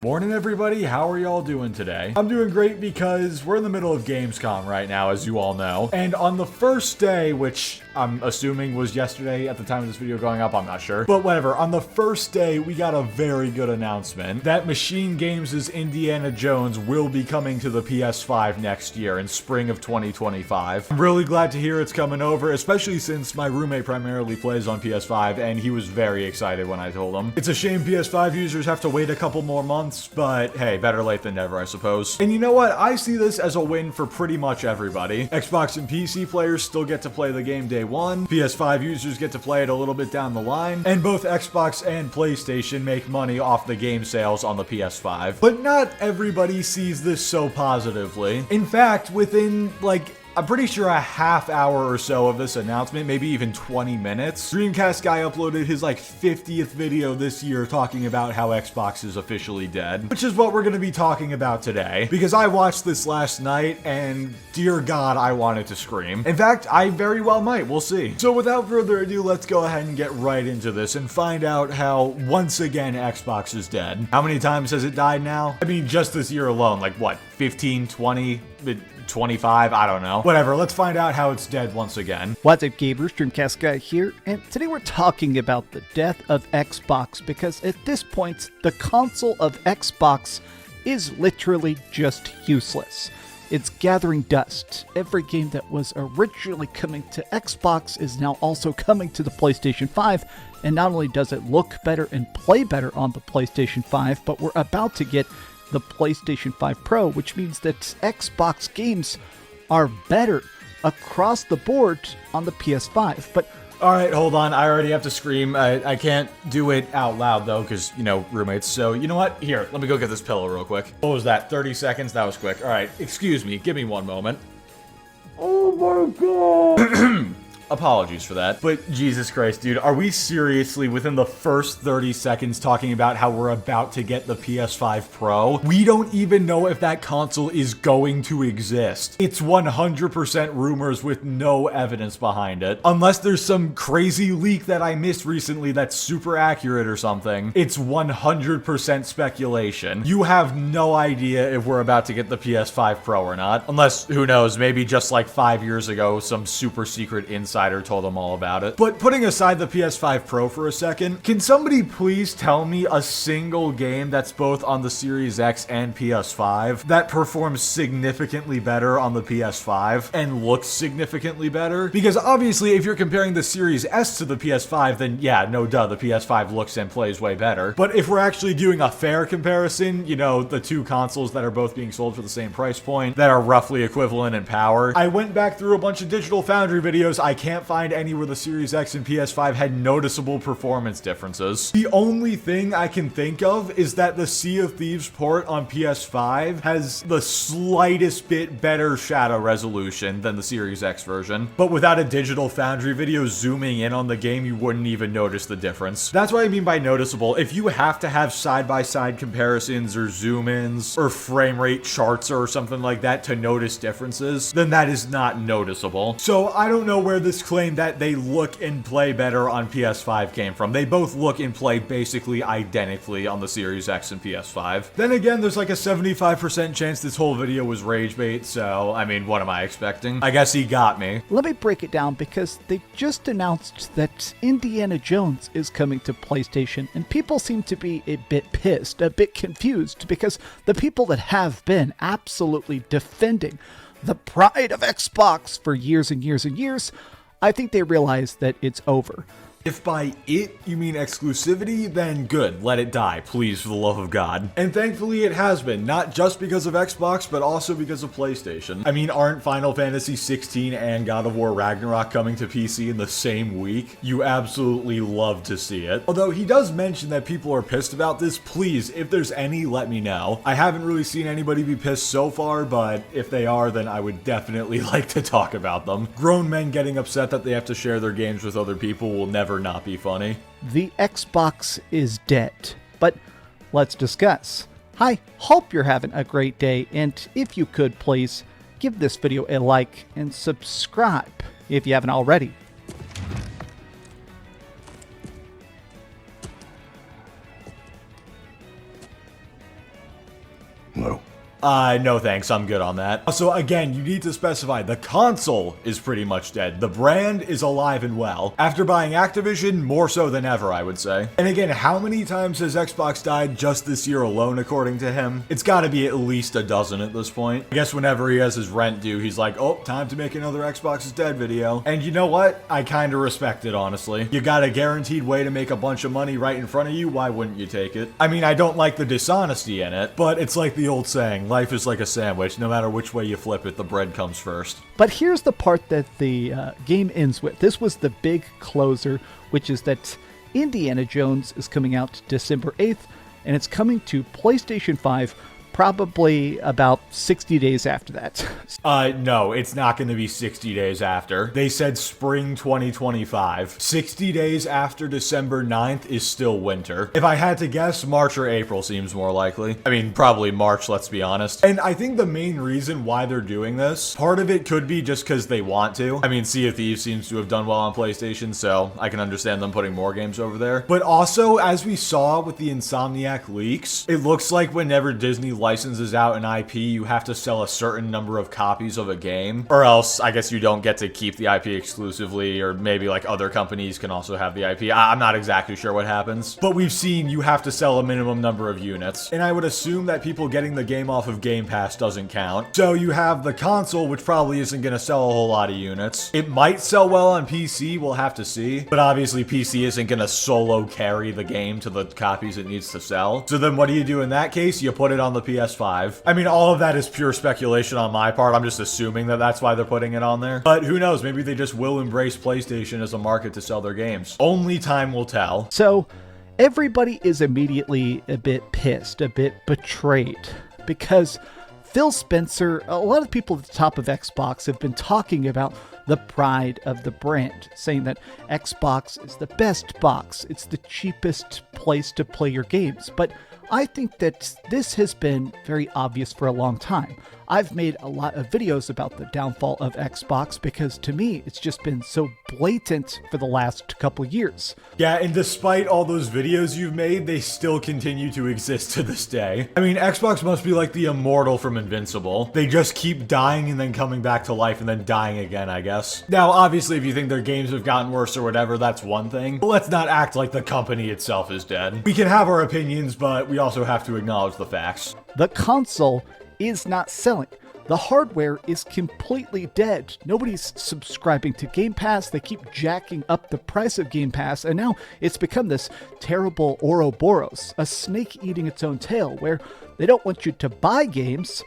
Morning everybody, how are y'all doing today? I'm doing great because we're in the middle of Gamescom right now, as you all know. And on the first day, which I'm assuming was yesterday at the time of this video going up, I'm not sure. But whatever, on the first day, we got a very good announcement that Machine Games' Indiana Jones will be coming to the PS5 next year in spring of 2025. I'm really glad to hear it's coming over, especially since my roommate primarily plays on PS5 and he was very excited when I told him. It's a shame PS5 users have to wait a couple more months, but hey, better late than never, I suppose. And you know what? I see this as a win for pretty much everybody. Xbox and PC players still get to play the game day one. PS5 users get to play it a little bit down the line. And both Xbox and PlayStation make money off the game sales on the PS5. But not everybody sees this so positively. In fact, within, I'm pretty sure a half hour or so of this announcement, maybe even 20 minutes, DreamcastGuy uploaded his 50th video this year talking about how Xbox is officially dead, which is what we're going to be talking about today, because I watched this last night and dear God, I wanted to scream. In fact, I very well might, we'll see. So without further ado, let's go ahead and get right into this and find out how, once again, Xbox is dead. How many times has it died now? I mean, just this year alone, 15, 20, 25, I don't know. Whatever, let's find out how it's dead once again. What's up, gamers? DreamcastGuy here, and today we're talking about the death of Xbox, because at this point, the console of Xbox is literally just useless. It's gathering dust. Every game that was originally coming to Xbox is now also coming to the PlayStation 5, and not only does it look better and play better on the PlayStation 5, but we're about to get the PlayStation 5 Pro, which means that Xbox games are better across the board on the PS5. But alright, hold on, I already have to scream. I can't do it out loud though, because, roommates. So, you know what? Here, let me go get this pillow real quick. What was that, 30 seconds? That was quick. Alright, excuse me, give me one moment. Oh my God! Apologies for that. But Jesus Christ, dude, are we seriously within the first 30 seconds talking about how we're about to get the PS5 Pro? We don't even know if that console is going to exist. It's 100% rumors with no evidence behind it. Unless there's some crazy leak that I missed recently that's super accurate or something. It's 100% speculation. You have no idea if we're about to get the PS5 Pro or not. Unless, who knows, maybe just 5 years ago, some super secret insider told them all about it. But putting aside the PS5 Pro for a second, can somebody please tell me a single game that's both on the Series X and PS5 that performs significantly better on the PS5 and looks significantly better? Because obviously, if you're comparing the Series S to the PS5, then yeah, no duh, the PS5 looks and plays way better. But if we're actually doing a fair comparison, the two consoles that are both being sold for the same price point, that are roughly equivalent in power, I went back through a bunch of Digital Foundry videos. I can't find any where the Series X and PS5 had noticeable performance differences. The only thing I can think of is that the Sea of Thieves port on PS5 has the slightest bit better shadow resolution than the Series X version. But without a Digital Foundry video zooming in on the game, you wouldn't even notice the difference. That's what I mean by noticeable. If you have to have side-by-side comparisons or zoom-ins or frame rate charts or something like that to notice differences, then that is not noticeable. So I don't know where this claim that they look and play better on PS5 came from. They both look and play basically identically on the Series X and PS5. Then again, there's a 75% chance this whole video was rage bait, so, I mean, what am I expecting? I guess he got me. let me break it down, because they just announced that Indiana Jones is coming to PlayStation, and people seem to be a bit pissed, a bit confused, because the people that have been absolutely defending the pride of Xbox for years and years and years, I think they realize that it's over. If by it you mean exclusivity, then good, let it die, please, for the love of God. And thankfully it has been, not just because of Xbox, but also because of PlayStation. I mean, aren't Final Fantasy 16 and God of War Ragnarok coming to PC in the same week? You absolutely love to see it. Although he does mention that people are pissed about this, please, if there's any, let me know. I haven't really seen anybody be pissed so far, but if they are, then I would definitely like to talk about them. Grown men getting upset that they have to share their games with other people will never not be funny. The Xbox is dead, but let's discuss. I hope you're having a great day, and if you could please give this video a like and subscribe if you haven't already. No thanks, I'm good on that. So again, you need to specify the console is pretty much dead. The brand is alive and well. After buying Activision, more so than ever, I would say. And again, how many times has Xbox died just this year alone, according to him? It's gotta be at least a dozen at this point. I guess whenever he has his rent due, he's like, oh, time to make another Xbox is dead video. And you know what? I kinda respect it, honestly. You got a guaranteed way to make a bunch of money right in front of you, why wouldn't you take it? I mean, I don't like the dishonesty in it, but it's like the old saying, life is like a sandwich. No matter which way you flip it, the bread comes first. But here's the part that the game ends with. This was the big closer, which is that Indiana Jones is coming out December 8th, and it's coming to PlayStation 5 probably about 60 days after that. No, it's not going to be 60 days after. They said spring 2025. 60 days after December 9th is still winter. If I had to guess, March or April seems more likely. I mean, probably March, let's be honest. And I think the main reason why they're doing this, part of it could be just because they want to. I mean, Sea of Thieves seems to have done well on PlayStation, so I can understand them putting more games over there. But also, as we saw with the Insomniac leaks, it looks like whenever Disney licenses out an IP, you have to sell a certain number of copies of a game, or else I guess you don't get to keep the IP exclusively, or maybe like other companies can also have the IP. I'm not exactly sure what happens, but we've seen you have to sell a minimum number of units, and I would assume that people getting the game off of Game Pass doesn't count. So you have the console, which probably isn't going to sell a whole lot of units. It might sell well on PC, we'll have to see, but obviously PC isn't going to solo carry the game to the copies it needs to sell. So then what do you do in that case? You put it on the PS5. I mean, all of that is pure speculation on my part. I'm just assuming that that's why they're putting it on there. But who knows? Maybe they just will embrace PlayStation as a market to sell their games. Only time will tell. So everybody is immediately a bit pissed, a bit betrayed, because Phil Spencer, a lot of people at the top of Xbox have been talking about the pride of the brand, saying that Xbox is the best box, it's the cheapest place to play your games. But I think that this has been very obvious for a long time. I've made a lot of videos about the downfall of Xbox because to me, it's just been so blatant for the last couple years. Yeah, and despite all those videos you've made, they still continue to exist to this day. I mean, Xbox must be like the immortal from Invincible. They just keep dying and then coming back to life and then dying again, I guess. Now, obviously, if you think their games have gotten worse or whatever, that's one thing. But let's not act like the company itself is dead. We can have our opinions, but we also have to acknowledge the facts. The console is not selling. The hardware is completely dead. Nobody's subscribing to Game Pass. They keep jacking up the price of Game Pass, and now it's become this terrible Ouroboros, a snake eating its own tail, where they don't want you to buy games.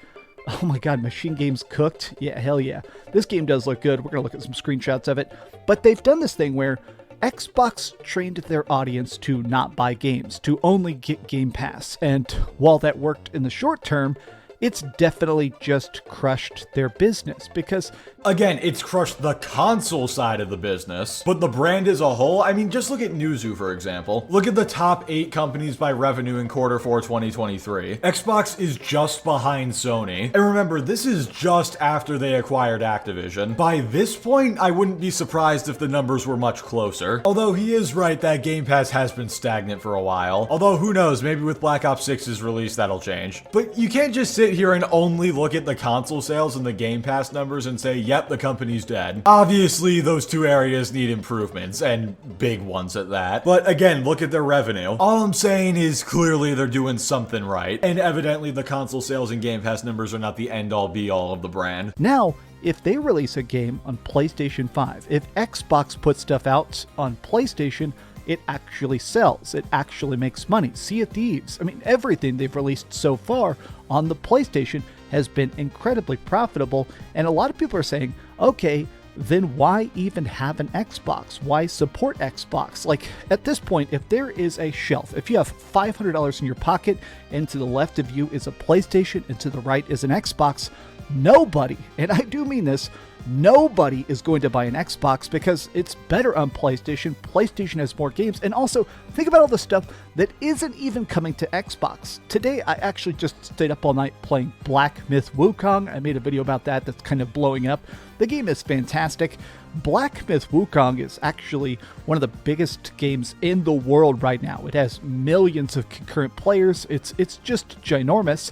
Oh my god, Machine Games Cooked? Yeah, hell yeah. This game does look good. We're gonna look at some screenshots of it. But they've done this thing where Xbox trained their audience to not buy games, to only get Game Pass. And while that worked in the short term, it's definitely just crushed their business because, again, it's crushed the console side of the business, but the brand as a whole, I mean, just look at Newzoo, for example. Look at the top 8 companies by revenue in Q4 2023. Xbox is just behind Sony. And remember, this is just after they acquired Activision. By this point, I wouldn't be surprised if the numbers were much closer. Although he is right that Game Pass has been stagnant for a while. Although who knows, maybe with Black Ops 6's release, that'll change. But you can't just sit here and only look at the console sales and the Game Pass numbers and say, yep, the company's dead. Obviously, those two areas need improvements, and big ones at that. But again, look at their revenue. All I'm saying is clearly they're doing something right, and evidently the console sales and Game Pass numbers are not the end-all be-all of the brand. Now, if they release a game on PlayStation 5, if Xbox puts stuff out on PlayStation, it actually sells. It actually makes money. Sea of Thieves, I mean, everything they've released so far on the PlayStation has been incredibly profitable. And a lot of people are saying, okay, then why even have an Xbox? Why support Xbox? Like, at this point, if there is a shelf, if you have $500 in your pocket and to the left of you is a PlayStation and to the right is an Xbox, nobody, and I do mean this, nobody is going to buy an Xbox because it's better on PlayStation. PlayStation has more games. And also, think about all the stuff that isn't even coming to Xbox. Today, I actually just stayed up all night playing Black Myth Wukong. I made a video about that that's kind of blowing up. The game is fantastic. Black Myth Wukong is actually one of the biggest games in the world right now. It has millions of concurrent players. It's just ginormous.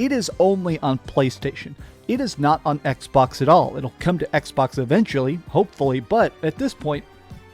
it is only on PlayStation. It is not on Xbox at all. It'll come to Xbox eventually, hopefully, but at this point,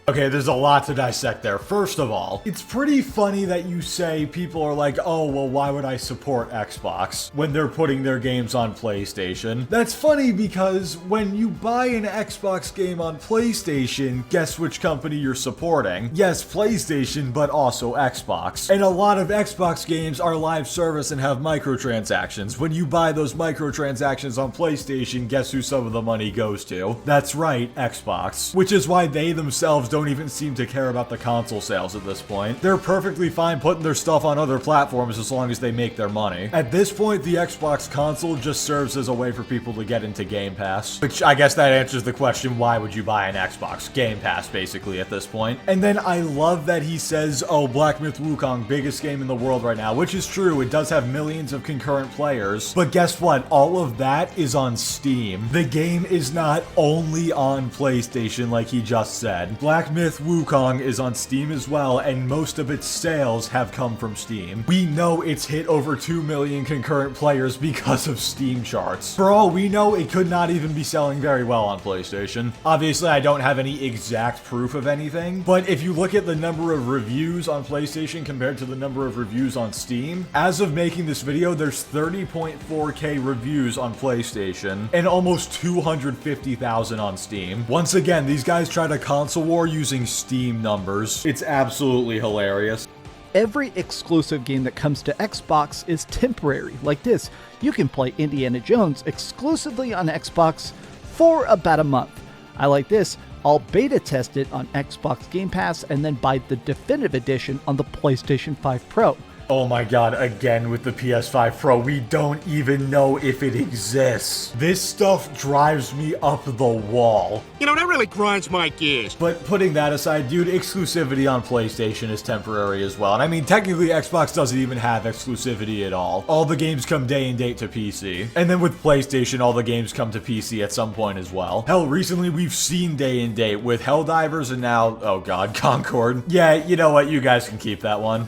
okay, there's a lot to dissect there. First of all, it's pretty funny that you say people are like, oh, well, why would I support Xbox when they're putting their games on PlayStation? That's funny because when you buy an Xbox game on PlayStation, guess which company you're supporting? Yes, PlayStation, but also Xbox. And a lot of Xbox games are live service and have microtransactions. When you buy those microtransactions on PlayStation, guess who some of the money goes to? That's right, Xbox. Which is why they themselves don't even seem to care about the console sales at this point. They're perfectly fine putting their stuff on other platforms as long as they make their money. At this point, the Xbox console just serves as a way for people to get into Game Pass. Which I guess that answers the question, why would you buy an Xbox? Game Pass, basically, at this point. And then I love that he says, oh, Black Myth Wukong, biggest game in the world right now, which is true. It does have millions of concurrent players. But guess what? All of that is on Steam. The game is not only on PlayStation like he just said. Black Myth Wukong is on Steam as well, and most of its sales have come from Steam. We know it's hit over 2 million concurrent players because of Steam charts. For all we know, it could not even be selling very well on PlayStation. Obviously, I don't have any exact proof of anything, but if you look at the number of reviews on PlayStation compared to the number of reviews on Steam, as of making this video, there's 30.4k reviews on PlayStation and almost 250,000 on Steam. Once again, these guys tried a console war using Steam numbers. It's absolutely hilarious. Every exclusive game that comes to Xbox is temporary. Like this, you can play Indiana Jones exclusively on Xbox for about a month. I like this, I'll beta test it on Xbox Game Pass and then buy the definitive edition on the PlayStation 5 Pro. Oh my god, again with the PS5 Pro, we don't even know if it exists. This stuff drives me up the wall. You know, that really grinds my gears. But putting that aside, dude, exclusivity on PlayStation is temporary as well. And I mean, technically, Xbox doesn't even have exclusivity at all. All the games come day and date to PC. And then with PlayStation, all the games come to PC at some point as well. Hell, recently we've seen day and date with Helldivers and now, oh god, Concord. Yeah, you know what, you guys can keep that one.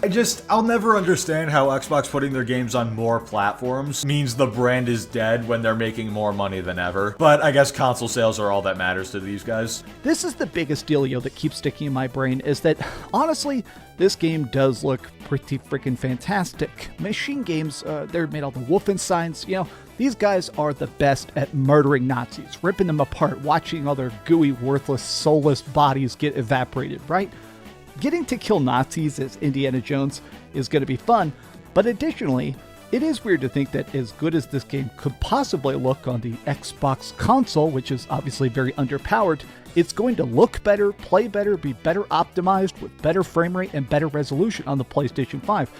I'll never understand how Xbox putting their games on more platforms means the brand is dead when they're making more money than ever. But I guess console sales are all that matters to these guys. This is the biggest dealio that keeps sticking in my brain, is that, honestly, this game does look pretty freaking fantastic. Machine Games, they're made all the Wolfensteins, you know, these guys are the best at murdering Nazis, ripping them apart, watching all their gooey, worthless, soulless bodies get evaporated, right? Getting to kill Nazis as Indiana Jones is going to be fun, but additionally, it is weird to think that as good as this game could possibly look on the Xbox console, which is obviously very underpowered, it's going to look better, play better, be better optimized with better frame rate and better resolution on the PlayStation 5.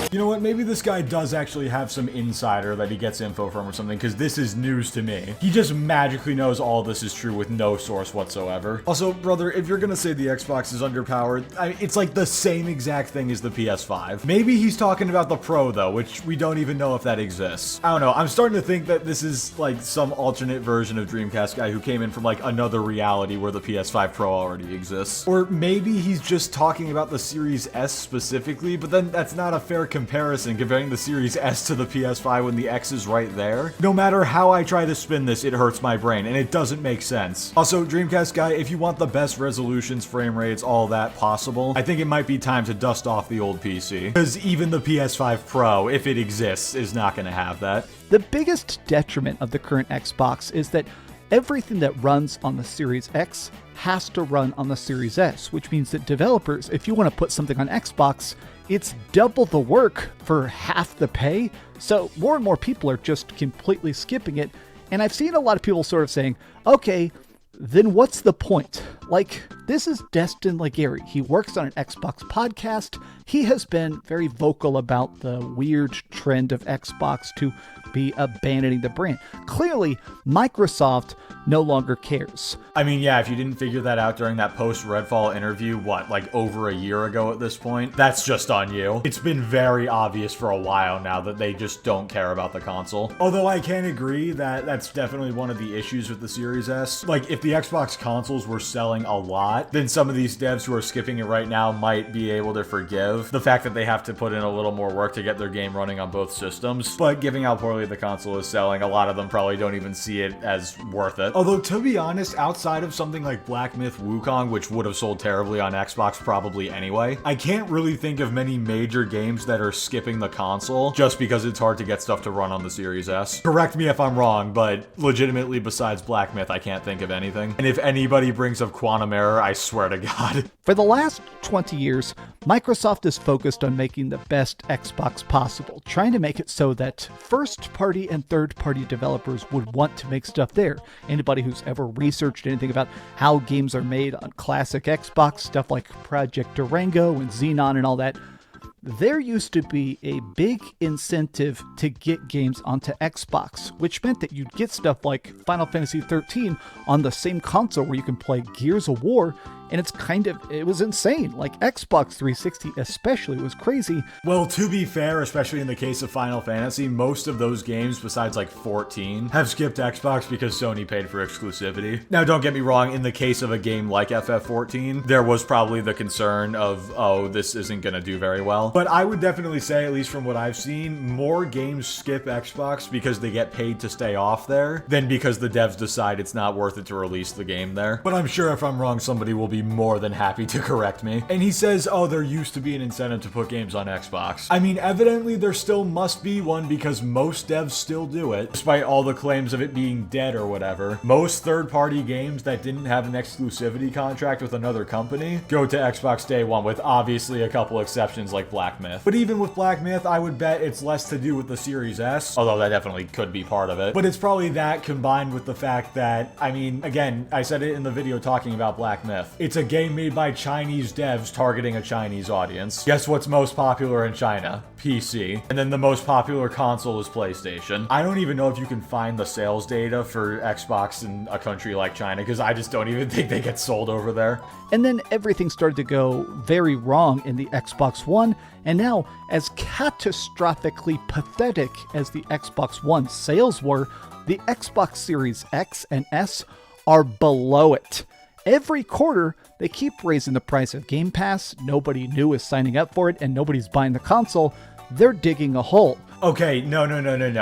You know what, maybe this guy does actually have some insider that he gets info from or something, because this is news to me. He just magically knows all this is true with no source whatsoever. Also, brother, if you're gonna say the Xbox is underpowered, it's like the same exact thing as the PS5. Maybe he's talking about the Pro, though, which we don't even know if that exists. I don't know, I'm starting to think that this is like some alternate version of DreamcastGuy who came in from like another reality where the PS5 Pro already exists. Or maybe he's just talking about the Series S specifically, but then that's not a fair comparison comparing the Series S to the PS5 when the X is right there. No matter how I try to spin this, it hurts my brain, and it doesn't make sense. Also, DreamcastGuy, if you want the best resolutions, frame rates, all that possible, I think it might be time to dust off the old PC. Because even the PS5 Pro, if it exists, is not going to have that. The biggest detriment of the current Xbox is that everything that runs on the Series X has to run on the Series S, which means that developers, if you want to put something on Xbox, it's double the work for half the pay. So more and more people are just completely skipping it. And I've seen a lot of people sort of saying, okay, then what's the point? Like, this is Destin Legary. He works on an Xbox podcast. He has been very vocal about the weird trend of Xbox to be abandoning the brand. Clearly, Microsoft no longer cares. I mean, yeah, if you didn't figure that out during that post-Redfall interview, what, like over a year ago at this point? That's just on you. It's been very obvious for a while now that they just don't care about the console. Although I can agree that that's definitely one of the issues with the Series S. Like, if the Xbox consoles were selling a lot, lot, then some of these devs who are skipping it right now might be able to forgive the fact that they have to put in a little more work to get their game running on both systems. But given how poorly the console is selling, a lot of them probably don't even see it as worth it. Although, to be honest, outside of something like Black Myth Wukong, which would have sold terribly on Xbox probably anyway, I can't really think of many major games that are skipping the console just because it's hard to get stuff to run on the Series S. Correct me if I'm wrong, but legitimately besides Black Myth, I can't think of anything. And if anybody brings up Quantum Error, I swear to God. For the last 20 years, Microsoft is focused on making the best Xbox possible, trying to make it so that first-party and third-party developers would want to make stuff there. Anybody who's ever researched anything about how games are made on classic Xbox, stuff like Project Durango and Xenon and all that, there used to be a big incentive to get games onto Xbox, which meant that you'd get stuff like Final Fantasy XIII on the same console where you can play Gears of War, and it was insane. Like, Xbox 360 especially was crazy. Well, to be fair, especially in the case of Final Fantasy, most of those games, besides like 14, have skipped Xbox because Sony paid for exclusivity. Now, don't get me wrong, in the case of a game like FF14, there was probably the concern of, oh, this isn't gonna do very well. But I would definitely say, at least from what I've seen, more games skip Xbox because they get paid to stay off there than because the devs decide it's not worth it to release the game there. But I'm sure if I'm wrong, somebody will be more than happy to correct me. And he says, oh, there used to be an incentive to put games on Xbox. I mean, evidently there still must be one because most devs still do it, despite all the claims of it being dead or whatever. Most third-party games that didn't have an exclusivity contract with another company go to Xbox day one, with obviously a couple exceptions like Black Myth. But even with Black Myth, I would bet it's less to do with the Series S, although that definitely could be part of it. But it's probably that combined with the fact that, I mean, again, I said it in the video talking about Black Myth. It's a game made by Chinese devs targeting a Chinese audience. Guess what's most popular in China? PC. And then the most popular console is PlayStation. I don't even know if you can find the sales data for Xbox in a country like China, because I just don't even think they get sold over there. And then everything started to go very wrong in the Xbox One, and now, as catastrophically pathetic as the Xbox One sales were, the Xbox Series X and S are below it. Every quarter, they keep raising the price of Game Pass, nobody new is signing up for it, and nobody's buying the console. They're digging a hole. Okay, no.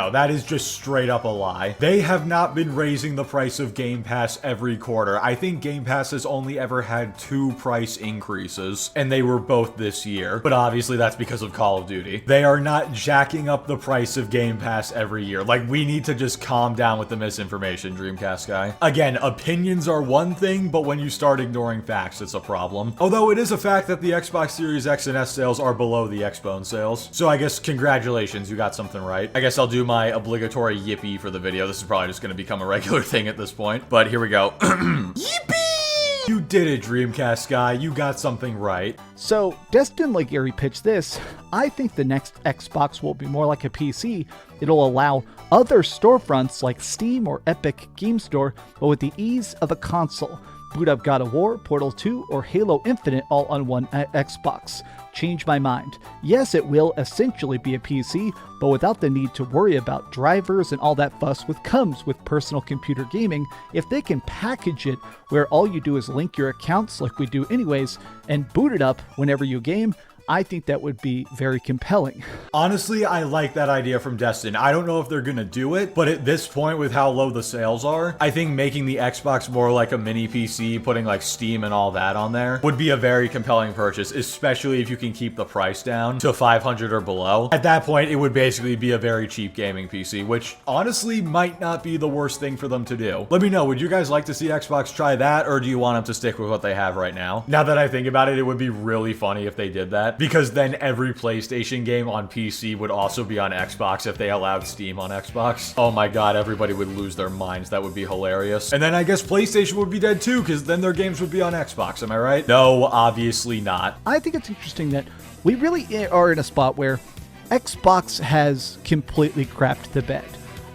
That is just straight up a lie. They have not been raising the price of Game Pass every quarter. I think Game Pass has only ever had 2 price increases, and they were both this year. But obviously that's because of Call of Duty. They are not jacking up the price of Game Pass every year. Like, we need to just calm down with the misinformation, DreamcastGuy. Again, opinions are one thing, but when you start ignoring facts, it's a problem. Although it is a fact that the Xbox Series X and S sales are below the Xbone sales. So I guess congratulations, you got something right. I guess I'll do my obligatory yippee for the video. This is probably just going to become a regular thing at this point, but here we go. Yippee! You did it, DreamcastGuy. You got something right. So, Destin Legary pitched this. I think the next Xbox will be more like a PC. It'll allow other storefronts like Steam or Epic Game Store, but with the ease of a console. Boot up God of War, Portal 2, or Halo Infinite all on one Xbox. Change my mind. Yes, it will essentially be a PC, but without the need to worry about drivers and all that fuss which comes with personal computer gaming. If they can package it where all you do is link your accounts like we do anyways, and boot it up whenever you game, I think that would be very compelling. Honestly, I like that idea from Destin. I don't know if they're gonna do it, but at this point with how low the sales are, I think making the Xbox more like a mini PC, putting like Steam and all that on there, would be a very compelling purchase, especially if you can keep the price down to $500 or below. At that point, it would basically be a very cheap gaming PC, which honestly might not be the worst thing for them to do. Let me know, would you guys like to see Xbox try that, or do you want them to stick with what they have right now? Now that I think about it, it would be really funny if they did that, because then every PlayStation game on PC would also be on Xbox if they allowed Steam on Xbox. Oh my god, everybody would lose their minds. That would be hilarious. And then I guess PlayStation would be dead too, because then their games would be on Xbox. Am I right? No, obviously not. I think it's interesting that we really are in a spot where Xbox has completely crapped the bed.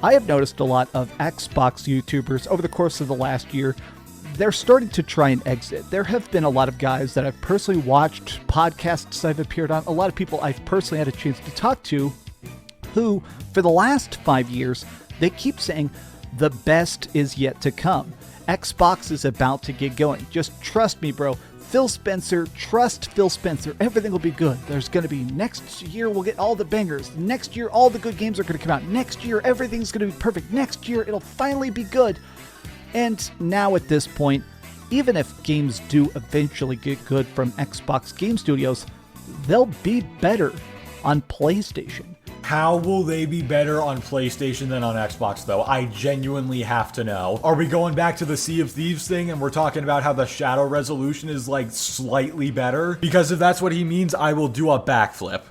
I have noticed a lot of Xbox YouTubers over the course of the last year. They're starting to try and exit. There have been a lot of guys that I've personally watched, podcasts I've appeared on, a lot of people I've personally had a chance to talk to, who, for the last 5 years, they keep saying the best is yet to come. Xbox is about to get going. Just trust me, bro. Phil Spencer, trust Phil Spencer. Everything will be good. There's going to be next year, we'll get all the bangers. Next year, all the good games are going to come out. Next year, everything's going to be perfect. Next year, it'll finally be good. And now at this point, even if games do eventually get good from Xbox Game Studios, they'll be better on PlayStation. How will they be better on PlayStation than on Xbox, though? I genuinely have to know. Are we going back to the Sea of Thieves thing and we're talking about how the shadow resolution is, like, slightly better? Because if that's what he means, I will do a backflip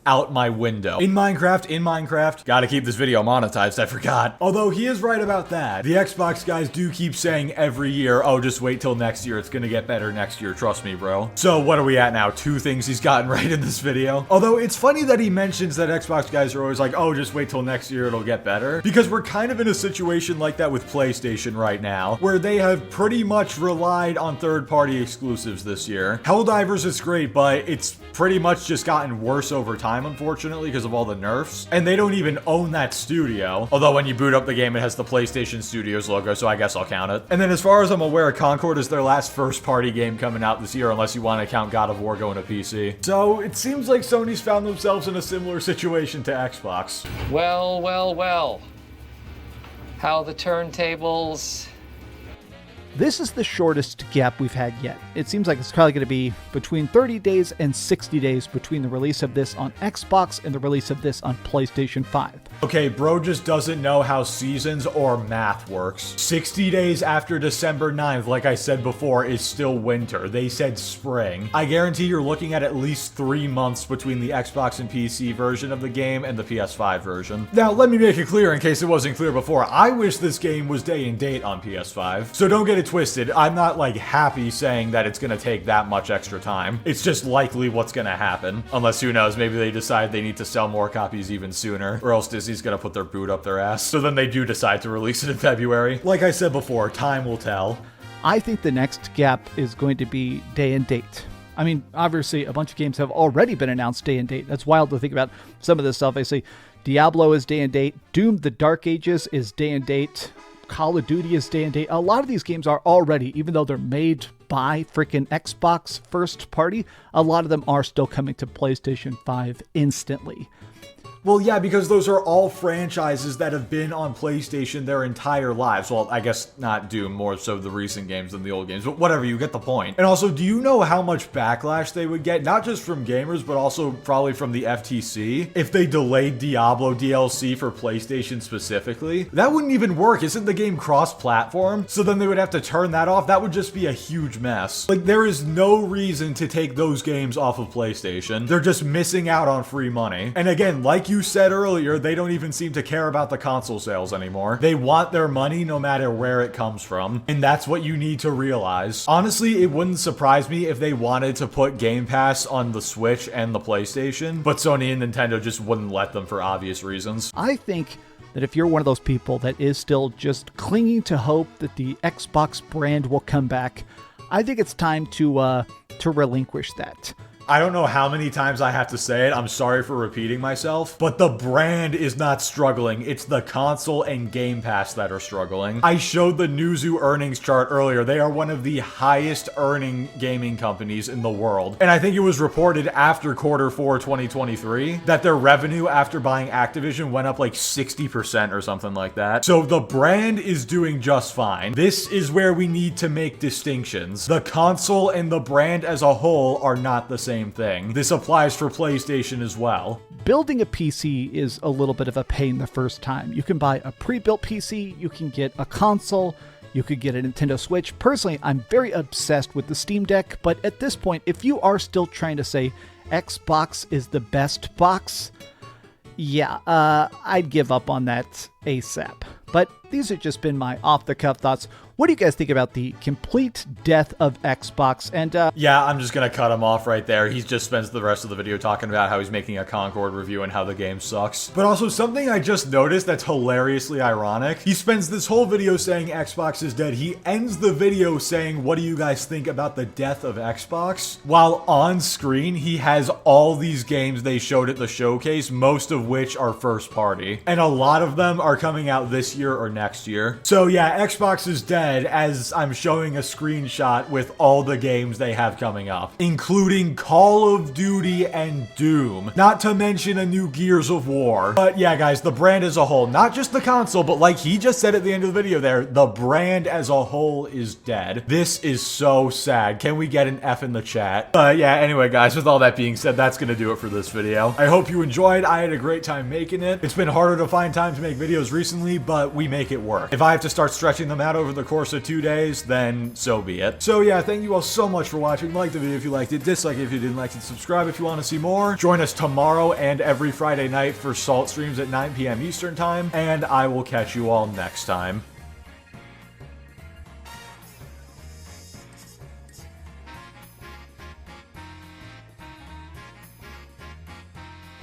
out my window. In Minecraft. Gotta keep this video monetized, I forgot. Although he is right about that. The Xbox guys do keep saying every year, oh, just wait till next year, it's gonna get better next year, trust me, bro. So what are we at now? 2 things he's gotten right in this video. Although it's funny that he mentions that Xbox guys are always like, oh, just wait till next year, it'll get better. Because we're kind of in a situation like that with PlayStation right now, where they have pretty much relied on third-party exclusives this year. Helldivers is great, but it's pretty much just gotten worse over time, unfortunately, because of all the nerfs. And they don't even own that studio. Although when you boot up the game, it has the PlayStation Studios logo, so I guess I'll count it. And then as far as I'm aware, Concord is their last first-party game coming out this year, unless you want to count God of War going to PC. So it seems like Sony's found themselves in a similar situation to Xbox. Well. How the turntables... This is the shortest gap we've had yet. It seems like it's probably going to be between 30 days and 60 days between the release of this on Xbox and the release of this on PlayStation 5. Okay, bro just doesn't know how seasons or math works. 60 days after December 9th, like I said before, is still winter. They said spring. I guarantee you're looking at least 3 months between the Xbox and PC version of the game and the PS5 version. Now, let me make it clear in case it wasn't clear before. I wish this game was day and date on PS5. So don't get it twisted. I'm not like happy saying that it's gonna take that much extra time. It's just likely what's gonna happen. Unless, who knows, maybe they decide they need to sell more copies even sooner, or else Disney's gonna put their boot up their ass. So then they do decide to release it in February. Like I said before, time will tell. I think the next gap is going to be day and date. I mean, obviously, a bunch of games have already been announced day and date. That's wild to think about some of this stuff. I say Diablo is day and date. Doom, The Dark Ages is day and date. Call of Duty is day and date. A lot of these games are already, even though they're made by freaking Xbox first party, a lot of them are still coming to PlayStation 5 instantly. Well, yeah, because those are all franchises that have been on PlayStation their entire lives. Well, I guess not Doom, more so the recent games than the old games, but whatever, you get the point. And also, do you know how much backlash they would get, not just from gamers, but also probably from the FTC, if they delayed Diablo DLC for PlayStation specifically? That wouldn't even work. Isn't the game cross-platform? So then they would have to turn that off. That would just be a huge mess. Like, there is no reason to take those games off of PlayStation. They're just missing out on free money. And again, like you said earlier, they don't even seem to care about the console sales anymore. They want their money no matter where it comes from, and that's what you need to realize. Honestly, it wouldn't surprise me if they wanted to put Game Pass on the Switch and the PlayStation, but Sony and Nintendo just wouldn't let them for obvious reasons. I think that if you're one of those people that is still just clinging to hope that the Xbox brand will come back, I think it's time to relinquish that. I don't know how many times I have to say it, I'm sorry for repeating myself, but the brand is not struggling. It's the console and Game Pass that are struggling. I showed the Newzoo earnings chart earlier. They are one of the highest earning gaming companies in the world. And I think it was reported after Q4 2023 that their revenue after buying Activision went up like 60% or something like that. So the brand is doing just fine. This is where we need to make distinctions. The console and the brand as a whole are not the same thing. This applies for PlayStation as well. Building a PC is a little bit of a pain the first time. You can buy a pre-built PC, you can get a console, you could get a Nintendo Switch. Personally, I'm very obsessed with the Steam Deck, but at this point, if you are still trying to say Xbox is the best box, yeah, I'd give up on that ASAP. But these have just been my off-the-cuff thoughts. What do you guys think about the complete death of Xbox? And yeah, I'm just gonna cut him off right there. He just spends the rest of the video talking about how he's making a Concord review and how the game sucks. But also something I just noticed that's hilariously ironic. He spends this whole video saying Xbox is dead. He ends the video saying, what do you guys think about the death of Xbox? While on screen, he has all these games they showed at the showcase, most of which are first party. And a lot of them are coming out this year or next year. So yeah, Xbox is dead. dead as I'm showing a screenshot with all the games they have coming up, including Call of Duty and Doom, not to mention a new Gears of War. But yeah, guys, the brand as a whole, not just the console, but like he just said at the end of the video there, the brand as a whole is dead. This is so sad. Can we get an F in the chat? Yeah, anyway, guys, with all that being said, that's gonna do it for this video. I hope you enjoyed. I had a great time making it. It's been harder to find time to make videos recently, but we make it work. If I have to start stretching them out over the course of 2 days, then so be it. So yeah, thank you all so much for watching. Like the video if you liked it, dislike it if you didn't like it, subscribe if you want to see more. Join us tomorrow and every Friday night for Salt streams at 9 p.m. Eastern time, and I will catch you all next time.